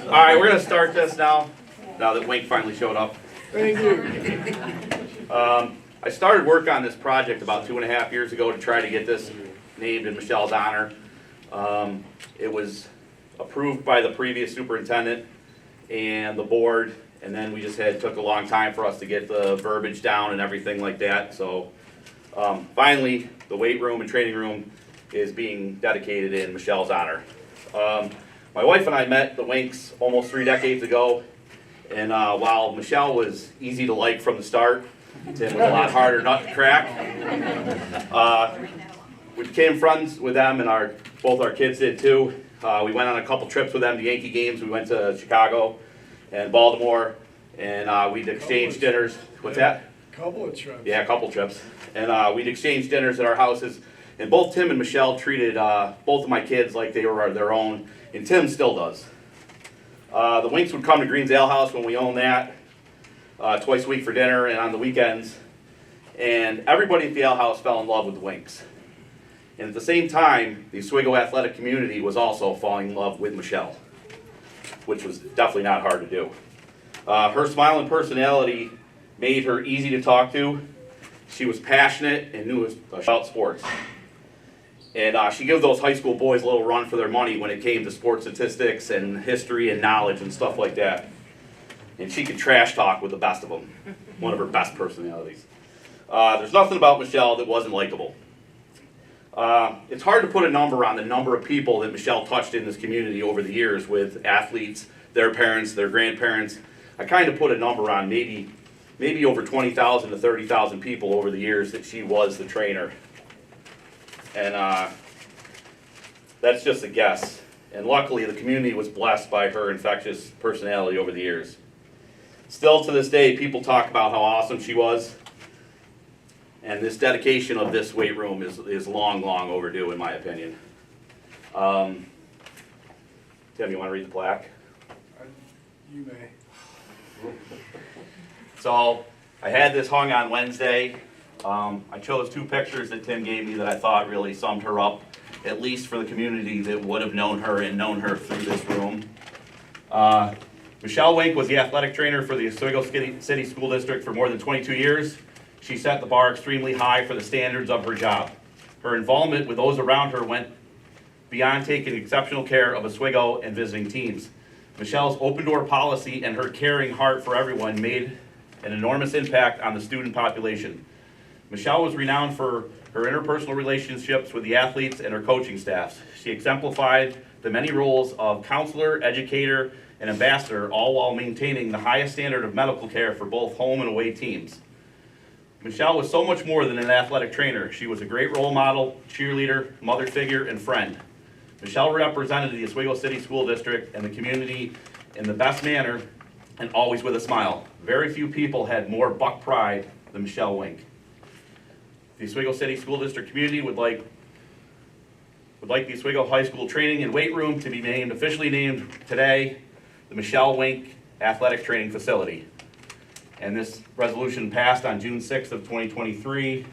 All right, we're going to start this now that Wink finally showed up. Thank you. I started work on this project about 2.5 years ago to try to get this named in Michelle's honor. It was approved by the previous superintendent and the board, and then we just took a long time for us to get the verbiage down and everything like that. So finally, the weight room and training room is being dedicated in Michelle's honor. My wife and I met the Winks almost 3 decades ago, and while Michelle was easy to like from the start, Tim was a lot harder nut to crack. We became friends with them, and both our kids did too. We went on a couple trips with them to Yankee games. We went to Chicago and Baltimore, and we'd exchange dinners. What's that? Couple of trips. Yeah, a couple trips. And we'd exchange dinners at our houses. And both Tim and Michelle treated both of my kids like they were their own, and Tim still does. The Winks would come to Green's Ale House when we owned that, twice a week for dinner and on the weekends. And everybody at the Ale House fell in love with the Winks. And at the same time, the Oswego athletic community was also falling in love with Michelle, which was definitely not hard to do. Her smiling personality made her easy to talk to. She was passionate and knew about sports. And she gave those high school boys a little run for their money when it came to sports statistics and history and knowledge and stuff like that. And she could trash talk with the best of them. One of her best personalities. There's nothing about Michelle that wasn't likable. It's hard to put a number on the number of people that Michelle touched in this community over the years with athletes, their parents, their grandparents. I kind of put a number on maybe over 20,000 to 30,000 people over the years that she was the trainer. And that's just a guess. And luckily the community was blessed by her infectious personality over the years. Still to this day, people talk about how awesome she was. And this dedication of this weight room is long, long overdue in my opinion. Tim, you want to read the plaque? You may. So I had this hung on Wednesday. I chose 2 pictures that Tim gave me that I thought really summed her up, at least for the community that would have known her and known her through this room. Michelle Wink was the athletic trainer for the Oswego City School District for more than 22 years. She set the bar extremely high for the standards of her job. Her involvement with those around her went beyond taking exceptional care of Oswego and visiting teams. Michelle's open door policy and her caring heart for everyone made an enormous impact on the student population. Michelle was renowned for her interpersonal relationships with the athletes and her coaching staffs. She exemplified the many roles of counselor, educator, and ambassador, all while maintaining the highest standard of medical care for both home and away teams. Michelle was so much more than an athletic trainer. She was a great role model, cheerleader, mother figure, and friend. Michelle represented the Oswego City School District and the community in the best manner and always with a smile. Very few people had more buck pride than Michelle Wink. The Oswego City School District community would like the Oswego High School Training and Weight Room to be officially named today, the Michelle Wink Athletic Training Facility. And this resolution passed on June 6th of 2023,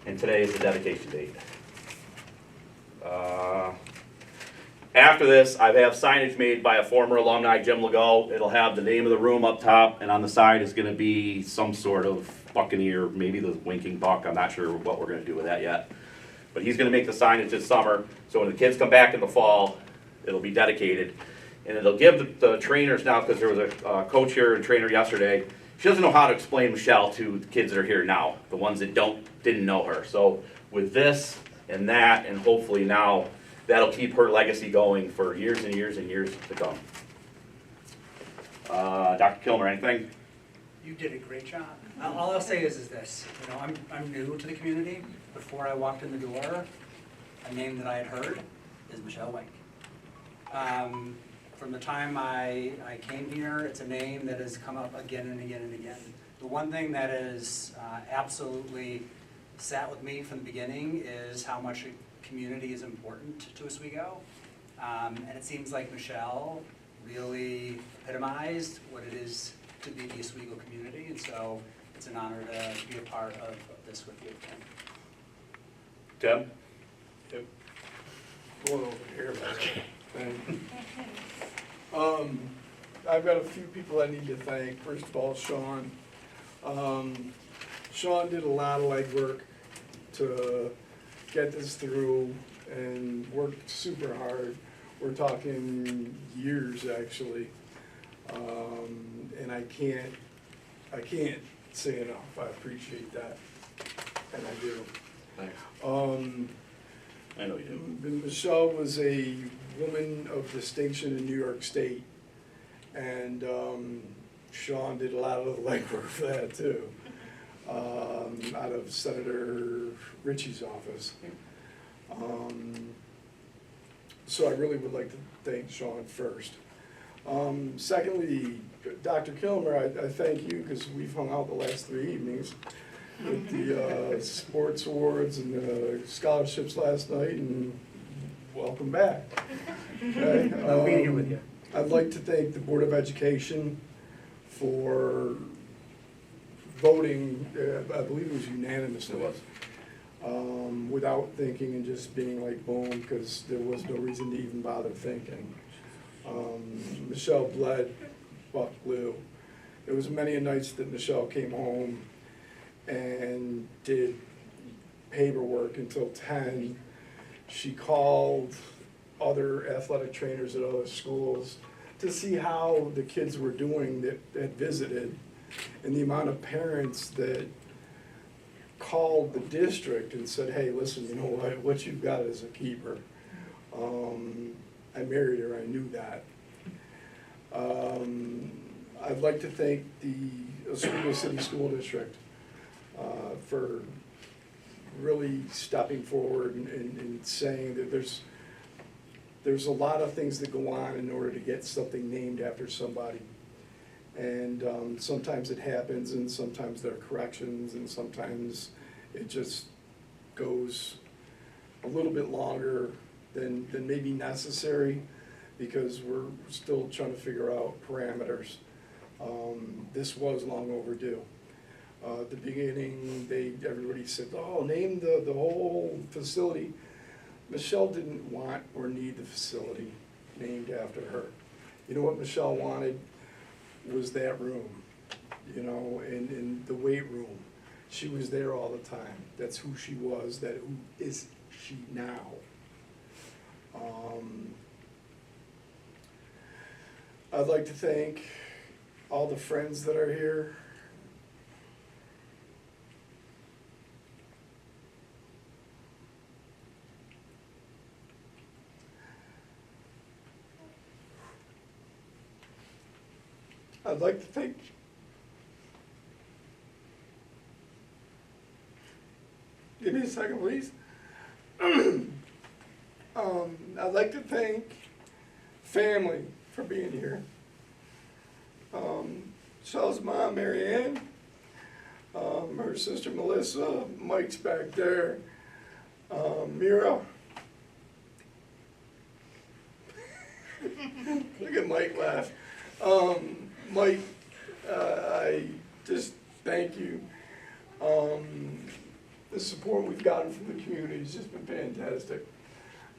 and today is the dedication date. After this, I have signage made by a former alumni, Jim Legault. It'll have the name of the room up top, and on the side is going to be some sort of Buccaneer, maybe the winking buck. I'm not sure what we're going to do with that yet. But he's going to make the signage this summer, so when the kids come back in the fall, it'll be dedicated. And it'll give the trainers now, because there was a coach here and trainer yesterday, she doesn't know how to explain Michelle to the kids that are here now, the ones that didn't know her. So with this and that, and hopefully now, that'll keep her legacy going for years and years and years to come. Dr. Kilmer, anything? You did a great job. All I'll say is this, I'm new to the community. Before I walked in the door, a name that I had heard is Michelle Wink. From the time I came here, it's a name that has come up again and again and again. The one thing that has absolutely sat with me from the beginning is how much a community is important to Oswego. And it seems like Michelle really epitomized what it is to be the Oswego community, and so it's an honor to be a part of this with you, Tim. Tim? Going over here. I've got a few people I need to thank. First of all, Sean. Sean did a lot of legwork to get this through and worked super hard. We're talking years, actually. And I can't say enough. I appreciate that, and I do. Thanks. I know you do. Michele was a woman of distinction in New York State, and Sean did a lot of the legwork for that too, out of Senator Ritchie's office. So I really would like to thank Sean first. Secondly, Dr. Kilmer, I thank you because we've hung out the last 3 evenings with the sports awards and the scholarships last night, and welcome back. Okay? I'll be here with you. I'd like to thank the Board of Education for voting, I believe it was unanimous. It was. Without thinking and just being like boom, because there was no reason to even bother thinking. Michele bled, Buck blew. There was many nights that Michele came home and did paperwork until 10. She called other athletic trainers at other schools to see how the kids were doing that had visited, and the amount of parents that called the district and said, hey, listen, you know what you've got is a keeper. I married her, I knew that. I'd like to thank the Oswego City School District for really stepping forward and saying that there's a lot of things that go on in order to get something named after somebody. And sometimes it happens, and sometimes there are corrections, and sometimes it just goes a little bit longer than maybe necessary, because we're still trying to figure out parameters. This was long overdue. At the beginning, everybody said, oh, name the whole facility. Michele didn't want or need the facility named after her. You know what Michele wanted was that room, you know, and the weight room. She was there all the time. That's who she was. Who is she now? I'd like to thank all the friends that are here. I'd like to thank give me a second, please. I'd like to thank family for being here. Michelle's mom, Mary Ann, her sister Melissa, Mike's back there, Mira. Look at Mike laugh. Mike, I just thank you. The support we've gotten from the community has just been fantastic.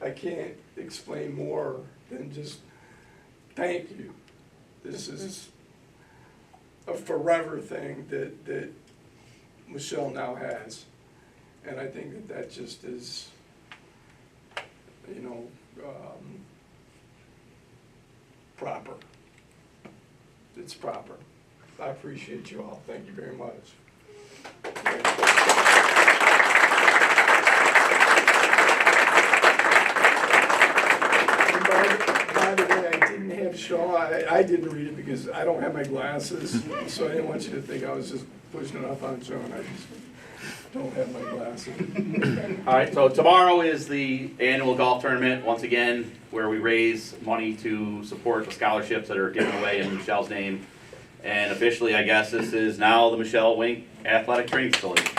I can't explain more than just thank you. This is a forever thing that Michele now has. And I think that just is, you know, proper. It's proper. I appreciate you all. Thank you very much. By the way, I didn't have Shaw. I didn't read it because I don't have my glasses, so I didn't want you to think I was just pushing it up on Sean. I just don't have my glasses. All right, so tomorrow is the annual golf tournament, once again, where we raise money to support the scholarships that are given away in Michele's name. And officially, I guess this is now the Michele Wink Athletic Training Facility.